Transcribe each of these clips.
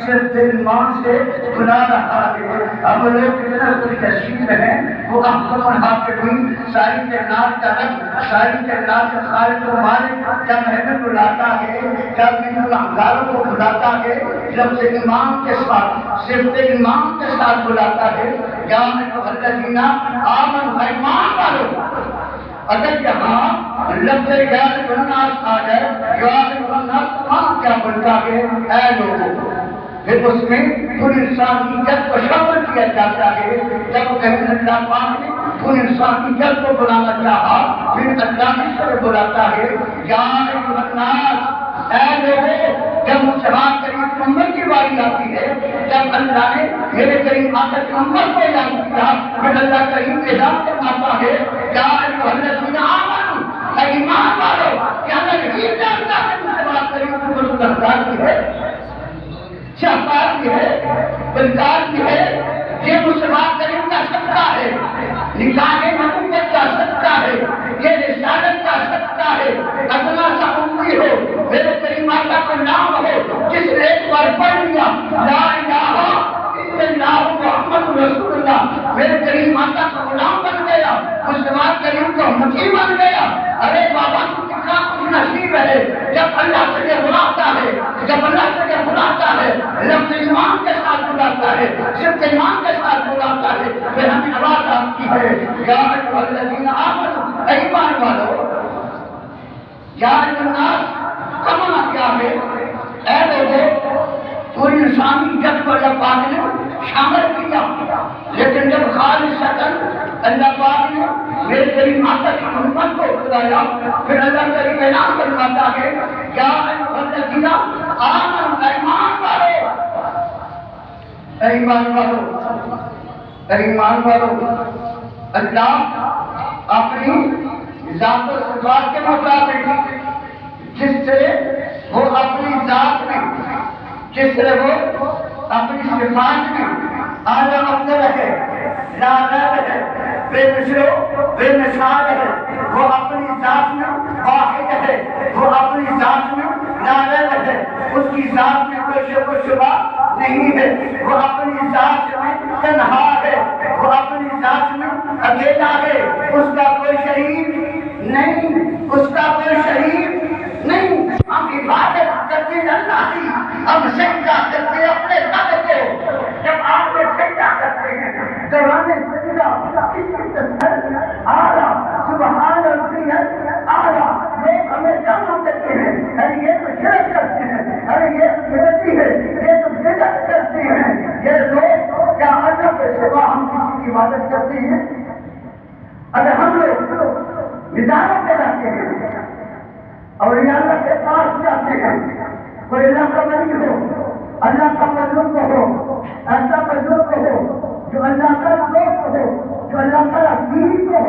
صرف ایمان سے بلا رہا ہے. اب لوگ کتنا خوش نصیب ہیں وہ احکم الحاکمین ساری کائنات کا رب ساری کائنات کا خالق و مالک جب ہمیں بلاتا ہے جب ان گناہگاروں کو بلاتا ہے جب سے ایمان کے ساتھ صرف ایمان کے ساتھ بلاتا ہے یا الذین آمنوا ایمان والو. اگر یہاں لفظ یا الناس آ جائے یا الناس کیا بنتا ہے اے لوگوں پھر اس میں پھر انسان کی جد کو شامل کیا جاتا ہے. جب کہیں اللہ پاک نے پھر انسان کی جد کو بلانا چاہا پھر اللہ اس طرح بلاتا ہے یا الناس اے لوگوں. جب مسلمان کریم پیغمبر کی باری آتی ہے جب اللہ نے میرے کریم آقا پیغمبر کو اعلان کیا پھر اللہ کریم اعلان فرماتا ہے یا الذین آمنوا اے ایمان والو. کیا اللہ نہیں جانتا کہ مسلمان کریم پیغمبر کو درکار کی ہے شہبار کی ہے بلکار کی ہے. یہ مسلمان کریم کا صدقہ ہے نکاح نبوت کا صدقہ ہے یہ رسالت کا صدقہ ہے. ادنا سا امتی ہو میرے کریم آقا کا نام ہو جس نے ایک بار پڑھ لیا لا الہ الا اللہ محمد رسول اللہ میرے کریم آقا کا غلام بن گیا مسلمان کریم کا امتی بن گیا. ارے بابا تو کتنا خوش نصیب ہے جب اللہ تجھے بلاتا ہے جب اللہ تجھے بلاتا ہے لفظ ایمان کے ساتھ بلاتا ہے صرف ایمان کے ساتھ بلاتا ہے. پھر ہمیں آواز آتی ہے یا الذین آمنوا اے ایمان والو. یا الناس کمانا کیا ہے اے لوگوں. پوری انسانی جد کو اللہ پاک نے شامل کیا لیکن جب خالصتاً اللہ پاک نے میرے کریم آقا کی امت کو بلایا پھر اللہ کریم اعلان فرماتا ہے یا الذین آمنوا ایمان والو ایمان والو ایمان والو. اللہ اپنی ذات و صفات کے مطابق جس سے وہ اپنی ذات میں جس سے وہ اپنی صفات میں اعلیٰ افضل ہے لا غیر ہے بے مثل بے مثال ہے. وہ اپنی ذات میں واحد ہے وہ اپنی ذات میں لا غیر ہے اس کی ذات میں کوئی شک و شبہ نہیں ہے. وہ اپنی ذات میں تنہا ہے وہ اپنی ذات میں اکیلا ہے اس کا کوئی شریک نہیں اس کا کوئی شریک نہیں. ہم عبادت کرتے اللہ کی ہم سجدہ کرتے اپنے رب کو. جب آپ لوگ سجدہ کرتے ہیں دوران سجدہ اعلیٰ سبحان ربی اعلیٰ لوگ ہمیں جمع کرتے ہیں ارے یہ تو شرک کرتے ہیں ارے یہ تو بدعتی ہے یہ تو بدعت کرتے ہیں. یہ لوگ کیا اللہ کے سوا ہم کسی کی عبادت کرتے ہیں؟ اگر ہم لوگ نظارہ پہ جاتے ہیں اور یہ اللہ کے پاس جاتے ہیں کوئی اللہ کا ولی ہو اللہ کا بزرگ ہو ایسا بزرگ ہو جو اللہ کا دوست ہو جو اللہ کا رفیق ہو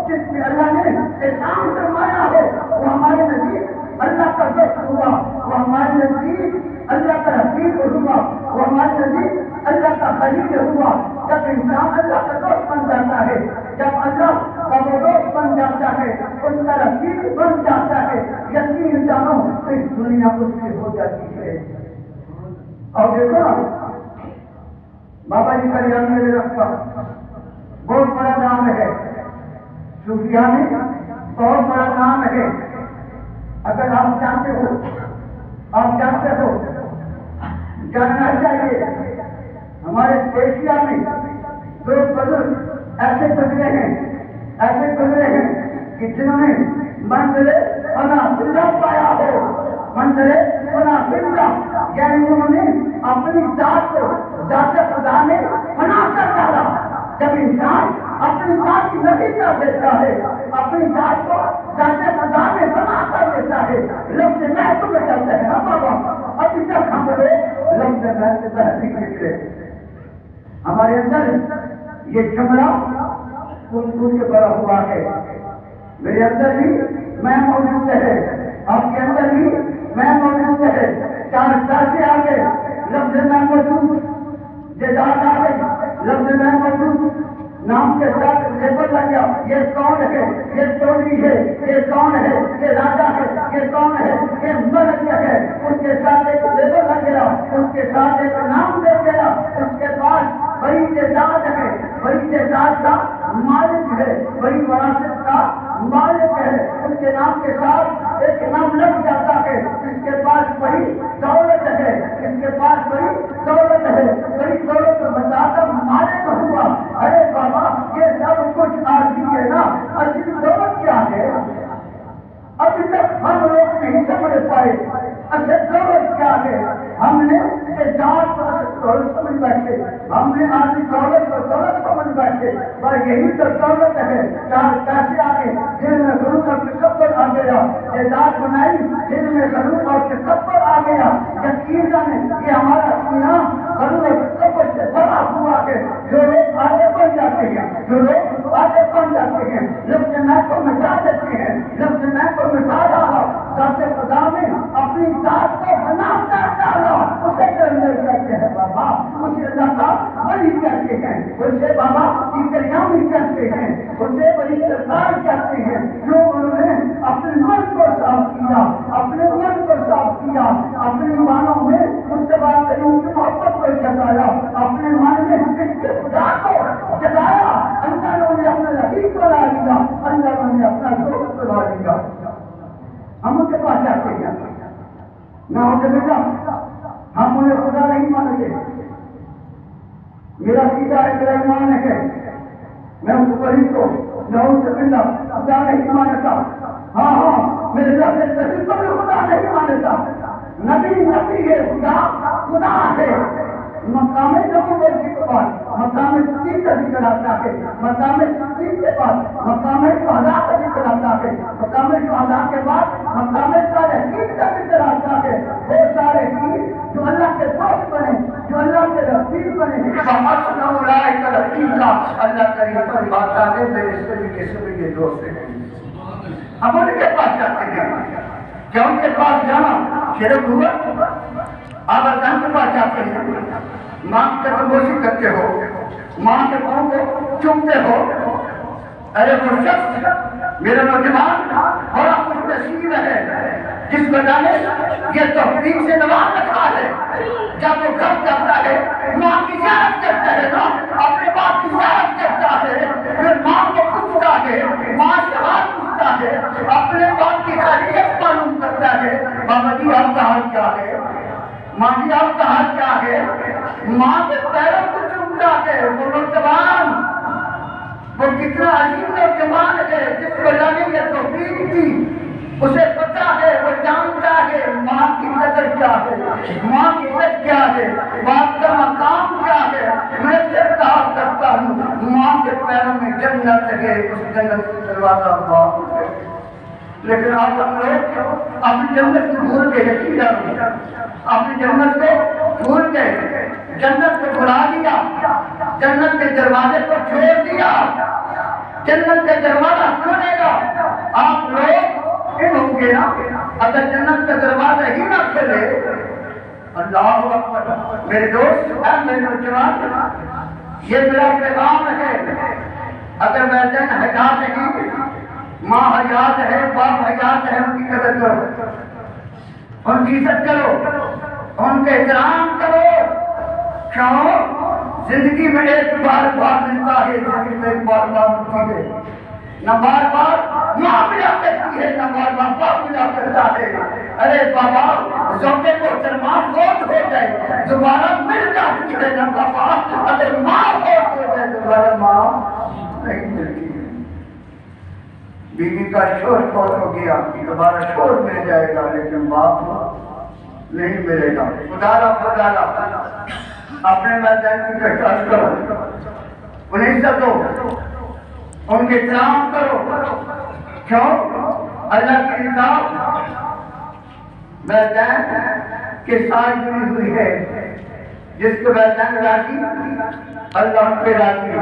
جس میں اللہ نے احسان فرمایا ہو وہ ہمارے نزدیک اللہ کا دوست ہوا وہ ہمارے نزدیک اللہ کا رفیق ہوا وہ ہمارے نزدیک اللہ کا خلیل ہوا. جب انسان اللہ کا دوست بن جاتا ہے جب اللہ کا وہ دوست بن جاتا ہے اس کا رفیق بن جاتا ہے یقین جانو تو اس دنیا اس سے ہو جاتی ہے. اور دیکھو نا بابا جی کا نام میرے رکھا بہت بڑا نام ہے صوفیہ میں بہت بڑا نام ہے. اگر آپ جانتے ہو جاننا چاہیے ہمارے ایشیا میں دو بزرگ ایسے گزرے ہیں کہ جنہوں نے منزل فنا زندہ پایا ہو منزل فنا زندہ یعنی انہوں نے اپنی ذات کو ذات خدا میں فنا کر ڈالا. جب انسان اپنی ذات کی نفی کر دیتا ہے اپنی ذات کو ذات خدا میں فنا کر دیتا ہے لفظ محض میں چلتے ہیں نا بابا. ابھی تک ہم لوگ لفظ محض سے باہر نہیں نکلے. ہمارے اندر یہ چمڑا پھول کے بھرا ہوا ہے. میرے اندر بھی میں موجود ہے آپ کے اندر بھی میں موجود ہے. چار سے آگے لفظ میں موجود جداد آگے لفظ میں موجود نام کے ساتھ لیبل لگ گیا. یہ کون ہے یہ چودھری ہے یہ کون ہے یہ راجا ہے یہ کون ہے یہ ملک ہے اس کے ساتھ ایک لیبل لگ گیا اس کے ساتھ بعد ایک نام دے گیا، اس کے پاس بڑی تعداد ہے، بڑی تعداد کا مالک ہے، بڑی وراثت کا مالک ہے، اس کے نام کے ساتھ ایک نام لگ جاتا ہے، اس کے پاس بڑی دولت ہے، اس کے پاس بڑی دولت ہے، بڑی دولت بتا کر مالک ہوا۔ ارے بابا یہ سب کچھ عارضی ہے نا، اصلی دولت کیا ہے؟ ابھی تک ہم لوگ نہیں سمجھ پائے اصل دولت کیا ہے۔ ہم نے جات کو دولت سمجھ بیٹھے، ہم نے آج دولت کو دولت سمجھ بیٹھے، اور یہی تو دولت ہے۔ چار پیسے آگے دل میں غرور اور تکبر آ گیا، جائیداد بنائی دل میں غرور اور تکبر آ گیا، یقین جانے یہ ہمارا سینہ غرور اور تکبر سے بھرا ہوا ہے۔ جو لوگ آگے بڑھ جاتے ہیں، جو لوگ آگے بڑھ جاتے ہیں، لفظ میں کو مٹا دیتے ہیں، لفظ میں کو مٹا ڈالا، ذات خدا میں اپنی ذات کو بنا کر ڈالا، اسے کلندر کہتے ہیں بابا، اسے اللہ کا ولی کہتے ہیں، اسے بابا کی کریامی کہتے ہیں، اسے بڑی سرکار کہتے ہیں۔ جو انہوں نے اپنے من کو صاف کیا، اپنے من کو صاف کیا، اپنی مانوں میں مصطفیٰ کریم کی محبت کو جگایا، اپنے من میں اس کے خدا کو جگایا، اللہ نے اپنا رفیق بنا لیا، اللہ نے اپنا دوست بنا لیا۔ ہم ان کے پاس جاتے ہیں نہ ہو بیٹا ہم انہیں خدا نہیں مانتے، میرا سیدھا ہے، میرا ایمان ہے، میں اس ولی کو نہ سے بندہ خدا نہیں مانتا، ہاں ہاں میرے رب سے کو بھی خدا نہیں مانتا، نبی ہے، خدا ہے۔ مقام نبوت کے بعد مقام صدیق کا ذکر آتا ہے، مقام صدیق کے بعد مقام شہداء کا ذکر آتا ہے، مقام شہداء کے بعد مقام صالحین کا ذکر آتا ہے۔ وہ صالحین جو اللہ کے دوست بنے، جو اللہ کے رفیق بنے، وَحَسُنَ أُولَٰئِكَ رَفِیقًا، اللہ کریم فرماتا ہے میرے سبھی کے سبھی کے دوست ہیں۔ ہم ان کے پاس جاتے ہیں، کیا ان کے پاس جانا شرک ہوا؟ آپ اللہ کے پاس جاتے ہیں، ماں کی تقدوسی کرتے ہو، ماں کے پاؤں کو چومتے ہو، ارے وہ شخص میرا نوجوان بڑا خوش نصیب ہے جس کو جانے یہ توفیق سے نواز رکھا ہے، جب وہ گھر جاتا ہے ماں کی زیارت کرتا ہے نا، اپنے باپ کی زیارت کرتا ہے، پھر ماں کو پوچھتا ہے، ماں سے ہاتھ پوچھتا ہے، اپنے باپ کی خیریت معلوم کرتا ہے، بابا جی آپ کا حال کیا ہے، ماں جی آپ کا حال کیا ہے، ماں کے پیروں کو چومتا ہے۔ وہ نوجوان وہ کتنا عظیم نوجوان ہے جس کو اللہ نے یہ توفیق دی، اسے پتا ہے، وہ جانتا ہے ماں کی قدر کیا ہے، ماں کی عزت کیا ہے، باپ کا مقام کیا ہے۔ میں صرف کہا کرتا ہوں ماں کے پیروں میں جنت ہے، اس جنت کا دروازہ باپ ہے۔ لیکن آج ہم لوگ اپنی جنت کو بھول گئے، یقین جانو اپنی جنت کو بھول گئے، جنت کو بھلا دیا، جنت کے دروازے کو چھوڑ دیا، جنت کا دروازہ کھلے گا آپ لوگ ان ہوں گے نا، اگر جنت کا دروازہ ہی نہ کھلے، اللہ اکبر۔ میرے دوست اے میرے نوجوان، یہ میرا پیغام ہے، اگر والدین حیات نہیں، ماں حیات ہے، باپ حیات ہے، ان کی قدر کرو، ان کی عزت کرو، ان کے احترام کرو۔ کیوں؟ زندگی میں ایک بار ملتا ہے، زندگی میں ایک بار ملتی ہے، نہ بار بار ماں ملا کرتی ہے، نہ بار بار باپ ملا کرتا ہے۔ ارے بابا زوجے کو محترمہ فوت ہو جائے دوبارہ مل جاتی ہے نہ بابا، اگر ماں فوت ہو جائے دوبارہ ماں نہیں ملتی ہے۔ بیوی کا شور فوت ہو گیا دوبارہ شور مل جائے گا، لیکن باپ نہیں ملے گا۔ خدا اپنے والدین کی پہچان کرو، انہیں عزت دو، ان کے احترام کرو۔ کیوں؟ اللہ کی رضا والدین کے ساتھ جڑی ہوئی ہے، جس کو والدین راضی اللہ پہ راضی۔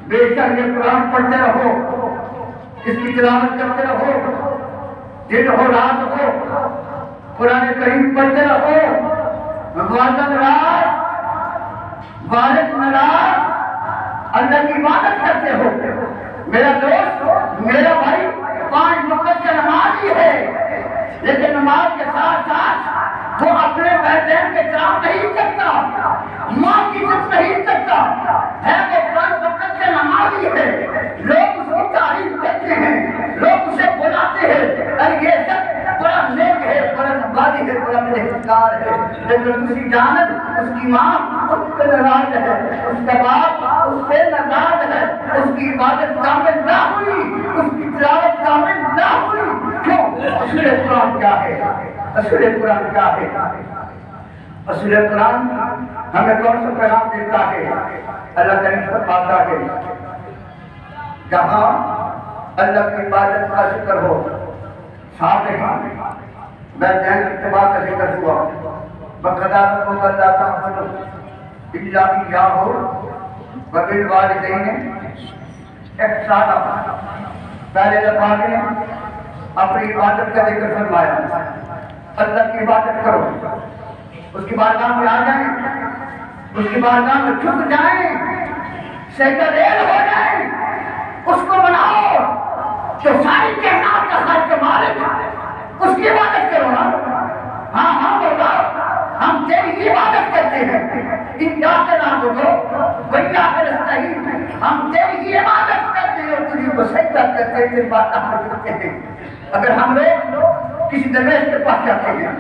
بے شک یہ قرآن پڑھتے رہو، اس کی تلاوت کرتے رہو، دن ہو رات ہو قرآن کریم پڑھتے رہو، والد ناراض، والد ناراض، اللہ کی عبادت کرتے ہو۔ میرا دوست، میرا بھائی 5 وقت کا نمازی ہے، لیکن نماز کے ساتھ ساتھ وہ اپنے والدین کے احترام نہیں کرتا، ماں کی عزت نہیں کرتا ہے، وہ پانچ وقت کا نمازی ہے، لوگ اس کی تعریف کرتے ہیں، لوگ اسے بلاتے ہیں اور یہ سب بڑا نیک ہے، بڑا نمازی ہے، بڑا پرہیزگار ہے، لیکن اس کی جانب اس کی ماں اس سے ناراض ہے، اس کا باپ اس سے ناراض ہے، اس کی عبادت کامل نہ ہوئی، اس کی تلاوت کامل نہ ہوئی۔ کیوں؟ اصول قرآن کیا ہے؟ اصول قرآن کیا ہے؟ اصول قرآن ہمیں کون سا پیغام دیتا ہے؟ اللہ کریم فرماتا ہے جہاں اللہ کی عبادت کا ذکر ہو، ساتھ ہی میں جہاں اتباع کا ذکر ہوا، بقدارت کو اللہ تعالیٰ اللہ کی یا ہو وبالوالدین احسانا، پہلے لفظ نے اپنی عبادت کا ذکر فرمایا، اللہ کی عبادت کرو، اس کی بارگاہ میں آ جائیں، اس کی بارگاہ میں جھک جائیں، سجدہ ریز ہو جائیں، اس کو بناؤ جو ساری کائنات کا خالق و مالک ہے، اس کی عبادت کرو نا۔ ہاں ہاں مولا، ہم تیری عبادت کرتے ہیں، ایاک نعبد و ایاک نستعین، ہم تیری عبادت کرتے ہیں اور تجھے کو سجدہ کرتے ہیں، تیری بات ہم کرتے ہیں۔ اگر ہم لوگ کسی درویش کے پاس جاتے ہیں،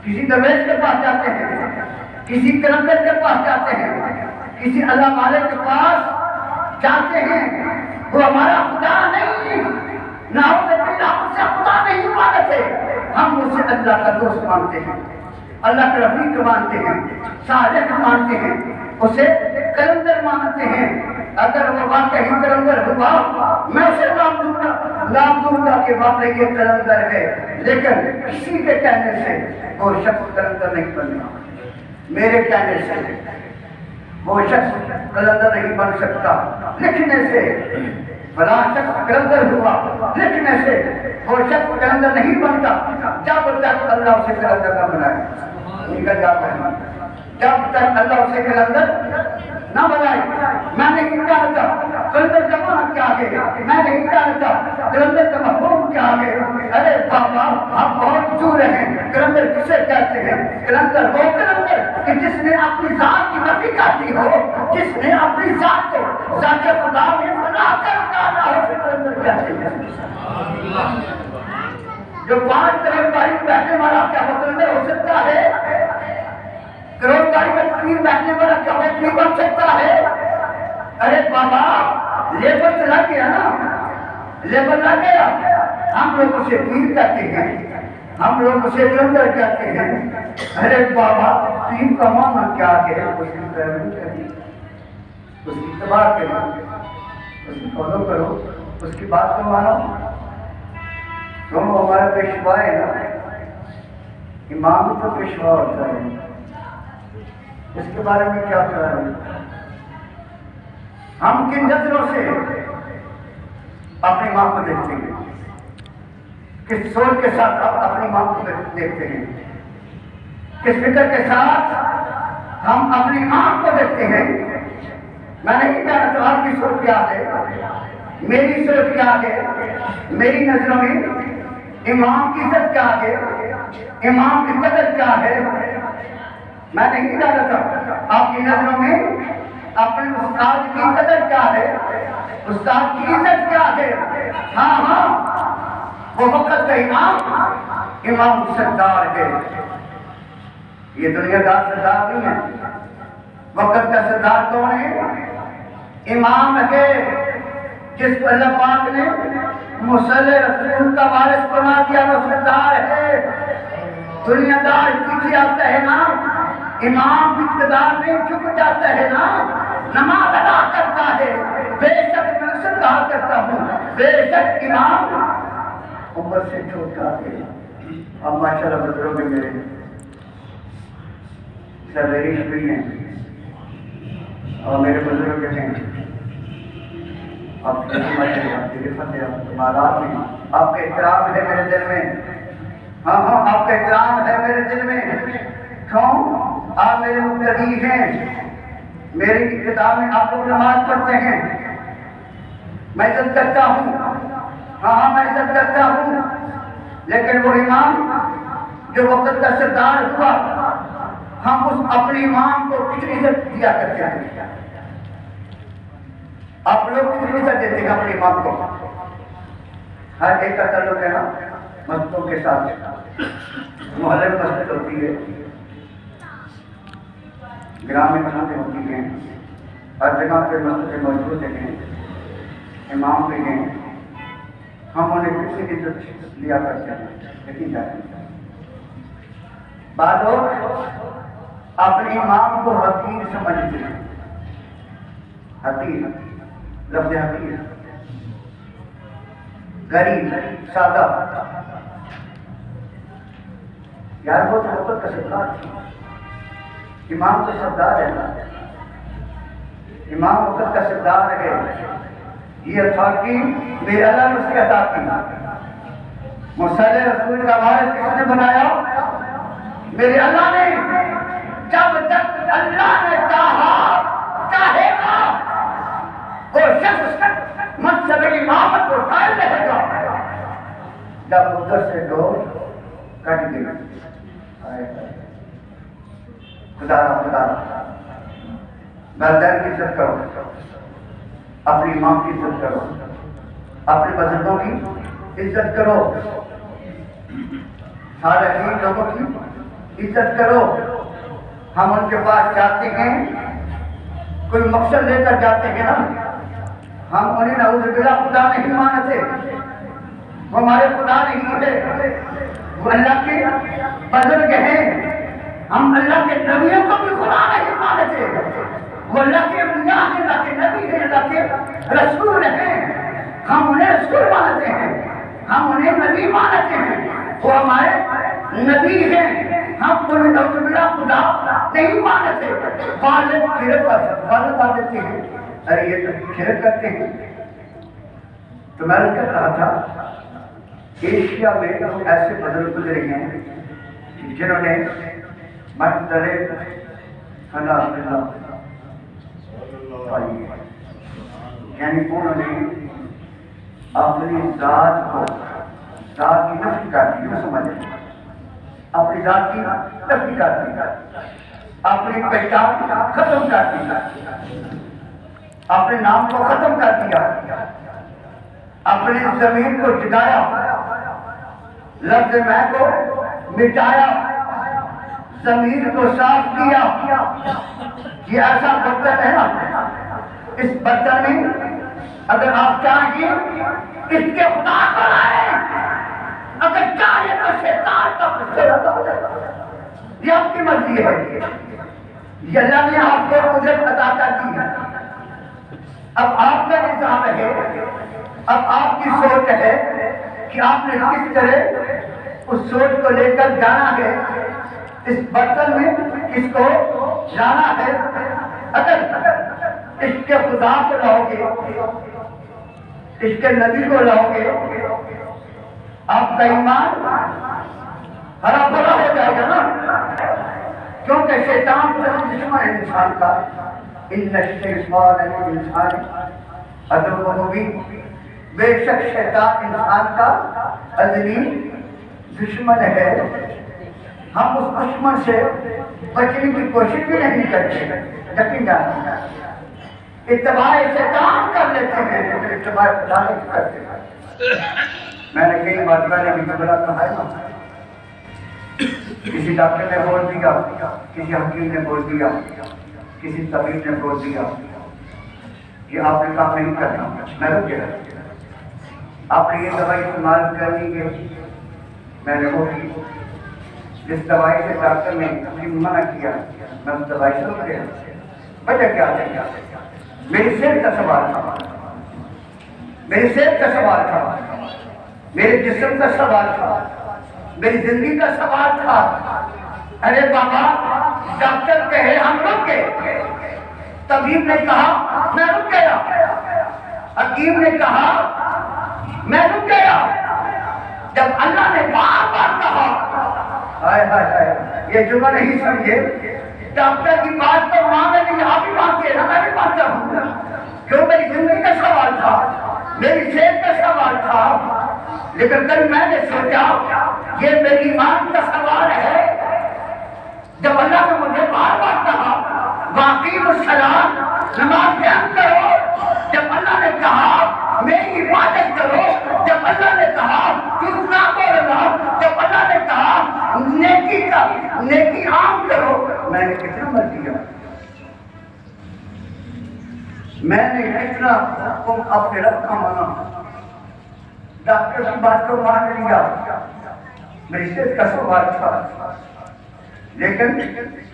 کسی درویش کے پاس جاتے ہیں، کسی کلندر کے پاس جاتے ہیں، کسی اللہ والے کے پاس جاتے ہیں، وہ ہمارا خدا نہیں، نعوذ باللہ ہم سے خدا نہیں مانتے، ہم اسے اللہ کا دوست مانتے ہیں، اللہ کا رفیق مانتے ہیں، صالح مانتے ہیں، اسے کلندر مانتے ہیں۔ اگر وہ واقعی کلندر ہوا میں اسے نام دوں گا کہ واقعی یہ کلندر ہے، لیکن کسی کے کہنے سے وہ شخص کلندر نہیں بننا، میرے کہنے سے وہ شخص کلندر نہیں بن سکتا، لکھنے سے فلاں شخص کلندر ہوا، لکھنے سے وہ شخص کلندر نہیں بنتا جب تک اللہ اسے کلندر نہ بنائے۔ نکل جاتا ہے جب تک اللہ اسے کلندر نہ بنائے۔ میں نہیں جانتا کلندر کا معنی کیا ہے، میں نہیں جانتا کلندر کا مفہوم کیا ہے۔ ارے بابا آپ بہت دور ہیں، کلندر کسے کہتے ہیں؟ کلندر وہ کلندر کہ جس نے اپنی ذات کی نفی کر دی ہو، جس نے اپنی ذات کو ذات خدا میں بنا کر ڈالا ہو، اسے کلندر کہتے ہیں۔ جو 5 کروڑ تاریخ بیٹھنے والا کیا وہ کلندر ہو سکتا ہے؟ کروڑ تاریخ میں 3 بیٹھنے والا کیا وہ نہیں بن سکتا ہے؟ ارے بابا لیبر تو لگ گیا نا، لیبر لگ گیا، ہم لوگ اسے پیر کہتے ہیں، ہم لوگ اسے کلندر کہتے ہیں۔ ارے بابا پیر کا معنی کیا ہے؟ اس کی پیروی کریں، اس کی اتباع کریں، اس کی فالو کرو، اس کی بات کو مانو۔ تو ہمارا پیشوا ہے نا، امام تو پیشوا ہوتا ہے، اس کے بارے میں کیا کہا ہے؟ ہم کن نظروں سے اپنی ماں کو دیکھتے ہیں، کس سوچ کے ساتھ آپ اپنی ماں کو دیکھتے ہیں، کس فکر کے ساتھ ہم اپنی ماں کو دیکھتے ہیں۔ میں نہیں جانتا آپ کی سوچ کیا ہے، میری سوچ کیا ہے، میری نظروں میں امام کی عزت کیا ہے، امام کی قدر کیا ہے، میں نہیں جانتا آپ کی نظروں میں اپنے استاد کی قدر کیا ہے، استاد کی عزت کیا ہے۔ ہاں ہاں وہ وقت کا امام سردار ہے، یہ دنیا دار سردار نہیں ہے، وقت کا سردار کون ہے؟ امام ہے، جس کو اللہ پاک نے مصلی رسول کا وارث بنا دیا، وہ سردار ہے۔ دنیا دار پیچھے آتا ہے نا، امام اقتدار میں جھک جاتا ہے نا، نماز ادا کرتا ہے، بے شک میں سردار کرتا ہوں، بے شک امام عمر سے چھوٹا ہے۔ اب ماشاءاللہ بزرگ میرے سرویش بھی ہیں اور میرے بزرگ ہیں، آپ کی مہارات میں آپ کا احترام ہے میرے دل میں، ہاں ہاں آپ کا احترام ہے میرے دل میں۔ کیوں؟ آپ میرے مقتدی ہیں، میری ابتدا میں آپ لوگ نماز پڑھتے ہیں، میں عزت کرتا ہوں، ہاں ہاں میں عزت کرتا ہوں، لیکن وہ امام جو وقت کا سردار ہوا، ہم اس اپنے امام کو کتنی عزت دیا کرتے ہیں؟ آپ لوگ کتنی عزت دیتے ہیں اپنے امام کو؟ ہر ایک کا تعلق ہے نا مسجدوں کے ساتھ، محلے میں مسجد ہوتی ہے، گرام میں مسجدیں ہوتی ہیں، ہر جگہ پہ مسجدیں موجود ہیں، امام بھی ہیں، ہم انہیں کتنی عزت لیا کرتے ہیں لیکن جاتے ہیں۔ بعض لوگ اپنے امام کو حقیر سمجھتے ہیں، حقیر، لفظ حقیر، غریب، سادہ، یار وہ تو وقت کا سردار تھی، امام تو سردار ہے نا، امام وقت کا سردار ہے، یہ تھا کہ میرے اللہ نے اس کی عطا کی۔ مصلی رسول کا وارث کس نے بنایا؟ میرے اللہ نے۔ جب تک اللہ نے چاہے گا وہ شخص منصب امامت کو قائم رہے گا۔ جب ادھر سے ڈور کٹ گئی، خدا والدین کی عزت کرو، اپنے امام کی عزت کرو، اپنے بزرگوں کی عزت کرو، صالحین لوگوں کی عزت کرو۔ ہم ان کے پاس جاتے ہیں، کوئی مقصد لے کر جاتے ہیں نا، ہم انہیں نعوذ باللہ خدا نہیں مانتے، وہ ہمارے خدا نہیں ہے، وہ اللہ کے بزرگ ہیں۔ ہم اللہ کے نبیوں کو بھی خدا نہیں مانتے، وہ اللہ کے انبیاء ہیں، اللہ کے نبی ہیں، اللہ کے رسول ہیں، ہم انہیں رسول مانتے ہیں، ہم انہیں نبی مانتے ہیں، وہ ہمارے نبی ہیں، ہم انہیں نعوذ باللہ خدا نہیں مانتے۔ والد والد آ دیتے ہیں، ارے یہ تو شرک کرتے ہیں۔ تو میں نے کیا کہا تھا، ایشیا میں ایسے بزرگ گزرے ہیں جنہوں نے یعنی انہوں نے اپنی ذات کی نفی کر دی، نہ سمجھے، اپنی ذات کی نفی کر دی، اپنی پہچان ختم کر دی، اپنے نام کو ختم کر دیا، اپنی زمین کو جگایا، لفظ میں کو مٹایا، زمین کو صاف کیا۔ یہ ایسا برتن ہے نا، اس برتن میں اگر آپ چاہیں اس کے خدا کو لائیں، اگر چاہے تو شیطان کا بچہ لگا، یہ آپ کی مرضی ہے، یہ اللہ نے آپ کو قدرت عطا کر دی ہے۔ اب آپ کا نظام ہے، اب آپ کی سوچ ہے کہ آپ نے کس طرح اس سوچ کو لے کر جانا ہے، اس برتن میں کس کو لانا ہے۔ اگر اس کے خدا کو لاؤ گے، اس کے نبی کو لاؤ گے، آپ کا ایمان ہرا بھرا ہو جائے گا نا، کیونکہ شیطان دشمن ہے انسان کا۔ ان الشیطان للانسان عدو مبین، بے شک شیطان انسان کا ازلی دشمن ہے۔ ہم اس دشمن سے بچنے کی کوشش بھی نہیں کرتے، یقین جانتے ہیں، اتباع شیطان کر لیتے ہیں لیکن اتباع خدا نہیں کرتے۔ میں نے کئی بار پہلے بھی بڑا کہا ہے نا، کسی ڈاکٹر نے بول دیا، کسی حکیم نے بول دیا، کسی طبیب نے بول دیا کہ آپ نے کام نہیں کرنا، میں رک گیا، آپ نے یہ دوائی استعمال کرنی ہے، میں نے وہ کی، جس دوائی سے ڈاکٹر نے منع کیا میں اس دوائی سے رک گیا۔ وجہ کیا ہے؟ میری صحت کا سوال تھا، میری صحت کا سوال تھا، میرے جسم کا سوال تھا، میری زندگی کا سوال تھا۔ ارے بابا، ڈاکٹر کہے ہم رک گئے، طبیب نے کہا میں رک گیا، حکیم نے کہا میں رک گیا، جب اللہ نے بار بار کہا، ہائے ہائے ہائے، یہ جملہ نہیں سمجھے، ڈاکٹر کی بات تو مانے نہیں، آپ بھی مانتے ہیں، میں بھی مانتا ہوں، کیوں؟ میری زندگی کا سوال تھا، میری صحت کا سوال تھا، لیکن کل میں نے سوچا یہ میری ایمان کا سوال ہے. جب اللہ نے مجھے بار بار کہا واقعی الصلاۃ نماز قائم کرو، جب اللہ نے کہا میری عبادت کرو، جب اللہ نے کہا جھوٹ نہ بولنا، جب اللہ نے کہا نیکی عام کرو، میں نے کتنا مر دیا. میں نے اتنا حکم اپنے رب کا مانا، ڈاکٹر کی بات کو مان لیا، میری صحت کا سوال تھا، لیکن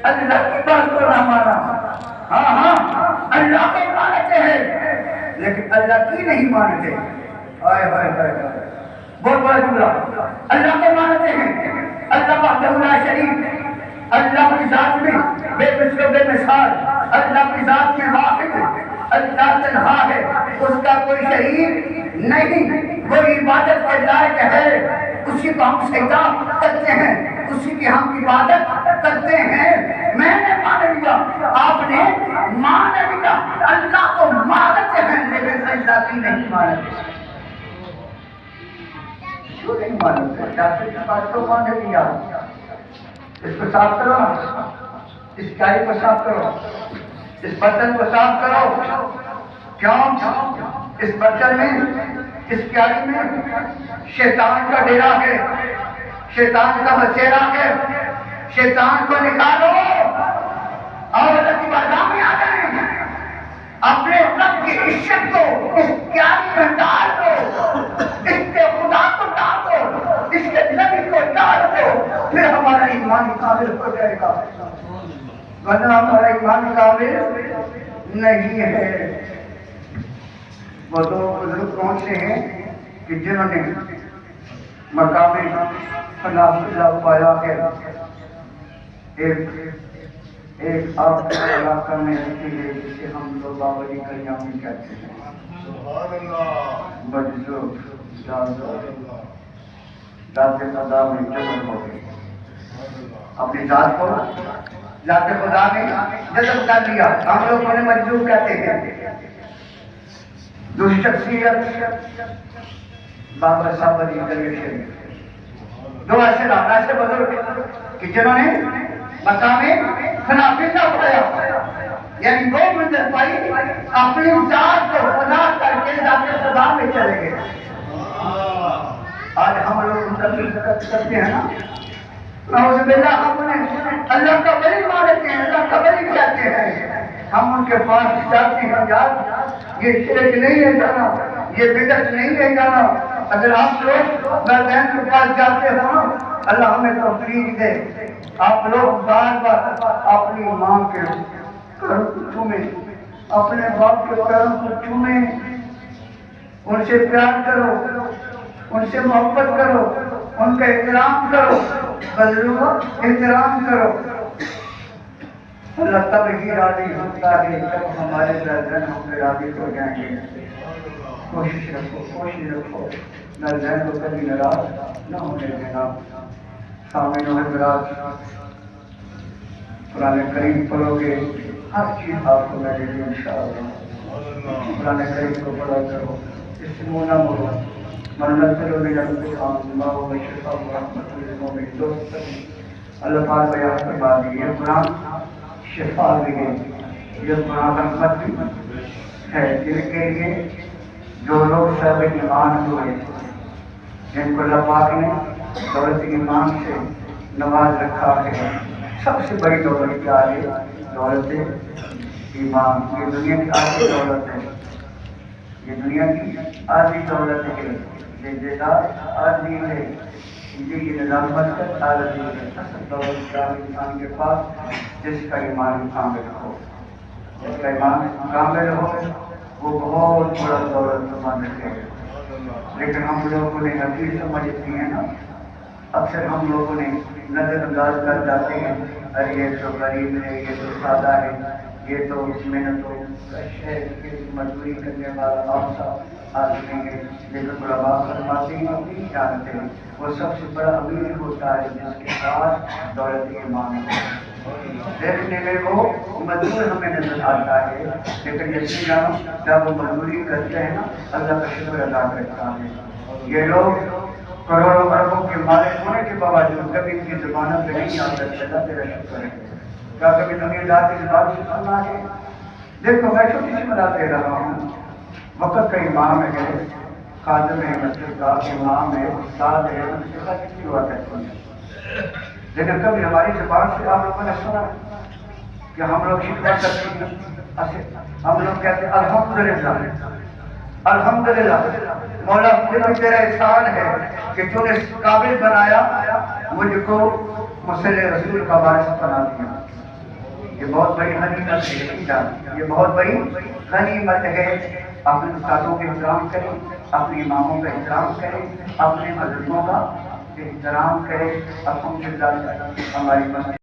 اللہ کی بات کو نہ مانا. ہاں اللہ کو مانتے ہیں لیکن اللہ کی نہیں مانتے. ہائے ہائے ہائے بہت بڑا جملہ. اللہ کو مانتے ہیں، اللہ وحدہ لا شریک، اللہ کی ذات میں بے مثل و بے مثال، اللہ کی ذات میں واحد، اللہ تنہا ہے، اس کا کوئی شریک نہیں، کوئی عبادت کے لائق ہے، اسی کو ہم سجدہ کرتے ہیں، اسی کی ہم عبادت کرتے ہیں. میں نے مان لیا، آپ نے مان لیا. اللہ کو مانتے ہیں لیکن اللہ کی نہیں مانتے. کیوں نہیں مانتے؟ ڈاکٹر کی بات کو مان لیا. اس کو صاف کرو، اس کائی کو صاف کرو، اس برتن کو صاف کرو. کیوں؟ اس برتن میں، اس کیاری میں شیطان کا ڈیرا ہے، شیطان کا بسیرا ہے. شیطان کو نکالو اور اللہ کی بارگاہ میں آ جائیں. اپنے رب کی عزت کو اس کیاری میں ڈال دو، اس کے خدا کو ڈال دو، اس کے نبی کو ڈال دو، پھر ہمارا ایمان کامل ہو جائے گا. ورنہ ہمارا ایمان کامل نہیں ہے. وہ دو بزرگ کون سے ہیں کہ جنہوں نے مقام فلاح پایا ہے. ایک آپ کا علاقہ میں رہتی ہے جسے ہم لوگ بابری کلیامی کہتے ہیں. بزرگ ذات خدا میں جذب ہو گئی، اپنی ذات کو ذات خدا میں جذب کر لیا. ہم لوگوں نے مجذوب کہتے ہیں. دوسری شخصیت بابا صاحب علی گنج شریف، دو ایسے بزرگ کہ جنہوں نے مقام خلافت پایا، یعنی دو منزل پائی، اپنی ذات کو خدا کر کے ذات خدا میں چلے گئے. آج ہم لوگ منتقل کرتے ہیں نا، نعوذ باللہ، ہم انہیں اللہ کا ولی مانتے ہیں، اللہ کا ولی کہتے ہیں. ہم ان کے پاس جاتے ہیں، یار یہ شرک نہیں ہے جانا، یہ بدعت نہیں ہے جانا. اگر آپ لوگ والدین کے پاس جاتے ہو نا، اللہ ہمیں توفیق دے. آپ لوگ بار بار اپنی ماں کے پیروں کو چومیں، اپنے باپ کے پیروں کو چومیں، ان سے پیار کرو، ان سے محبت کرو، ان کا احترام کرو، بزرگوں احترام کرو. اللہ تب ہی راضی ہوتا ہے جب ہمارے والدین ہم پہ راضی ہو جائیں گے. کوشش رکھو والدین کو کبھی ناراض نہ ہونے دینا. سامعین و حضرات، قرآن کریم پڑھو گے، ہر چیز آپ کو ملے گی انشاءاللہ. قرآن کریم کو پڑھا کرو، اس سے منہ نہ موڑو. منزل اللہ و شفا و رحمت للمؤمنین. دوست اللہ پاک بیان فرما دی، یہ قرآن شفا بھی ہے، یہ قرآن رحمت بھی ہے جن کے لیے جو لوگ صاحب ایمان ہوئے، جن کو اللہ پاک نے دولت ایمان سے نواز رکھا ہے. سب سے بڑی دولت کیا ہے؟ دولت ایمان. یہ دنیا کی آدھی دولت ہے، یہ دنیا کی آدھی دولت ہے، یہ جائیداد آدھی ہے، یہ نظامت کا آدھی ہے. اصل دولت کیا ہے؟ انسان کے پاس جس کا ایمان کامل ہو، جس کا ایمان کامل ہو وہ بہت بڑا دولت مند ہے. لیکن ہم لوگوں نے حقیقت سمجھتی ہیں نا، اکثر ہم لوگوں نے نظر انداز کر جاتے ہیں، ارے یہ تو غریب ہے، یہ تو سادہ ہے، یہ تو محنتوں شہر کی مزدوری کرنے والا آسا آدمی ہے. لیکن علماء فرماتے ہیں اپنی جانتے ہیں وہ سب سے بڑا امیر ہوتا ہے جس کے پاس دولت ایمان ہے. دیکھنے میں وہ مزدور ہمیں نظر آتا ہے، لیکن یقین جانو جب وہ مزدوری کرتے ہیں نا، اللہ کا شکر ادا کرتا ہے. یہ لوگ کروڑوں اربوں کے مالک ہونے کے باوجود کبھی ان کی زبانوں پہ نہیں آتا اللہ تیرا شکر ہے. کیا کبھی دنیا دار کی زبان سے سننا ہے؟ دیکھو میں چھوٹی سی مثال دے رہا ہوں. وقت کا امام ہے، خادم ہے مسجد کا، امام ہے، استاد ہے، کسی ہوا کرتے ہیں. لیکن کبھی ہماری زبان سے آپ لوگوں نے سنا کہ ہم لوگ شکوہ کرتے ہیں، ہم لوگ کہتے ہیں الحمدللہ الحمدللہ مولا مجھے تیرا احسان ہے کہ تو نے قابل بنایا مجھ کو مسل رسول کا وارث بنا دیا. یہ بہت بڑی غنیمت ہے، یہ بہت بڑی غنیمت ہے. اپنے استادوں کا احترام کریں، اپنے اماموں کا احترام کریں، اپنے بزرگوں کا احترام کریں. الحمدللہ ہماری مسجد